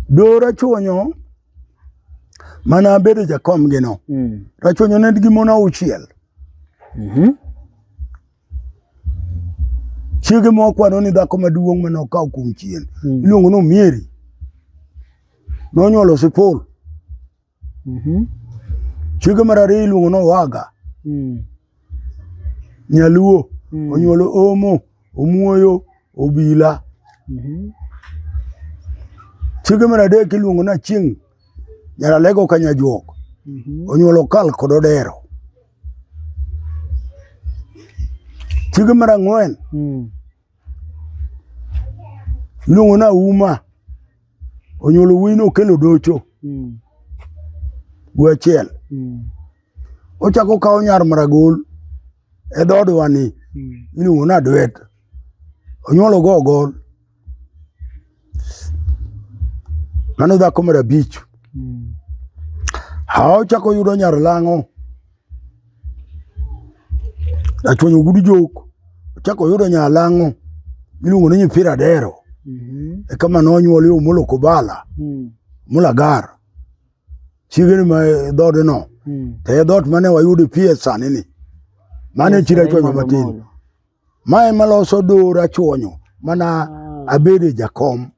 Dora chuonyo mana bedo jakom gino. Rachuonyo ne nigi mon auchiel. Chiege mokwano ni dhako maduong' mane okaw kuom chien. Iluongo no Mieri. Nonyuolo Sipul. Chiege mar ariyo iluongo no Waga. Nyaluo. Onyuolo Omo, Omuoyo, Obila. Chiege mar adek iluongo na Chieng' Nyaralego ka Nyajuok. Onyuolo Kal kod Odero. Chiege mar ang'wen iluongo na Uma. Onyuolo Wino Kelo Docho. Guachiel. Ochako kawo nyar Maragol e dhoodwa ni iluongo na Dwet. Onyuolo go Ogol. Mano dhako mar abich. Ochako yudo nyar Lang'o. Rachuonyo Ogudu Jok. Ochako yudo nyar Lang'o. Iluongo ni Nyipira Dero. E kama nonyuole Omolo Kobala. Mulagar. Chiege ni ma dhoode no. Te dhoot mane wayude pie sani ni. Mane chi rachuonyo matin. Mae maloso do rachuonyo mana abede jakom.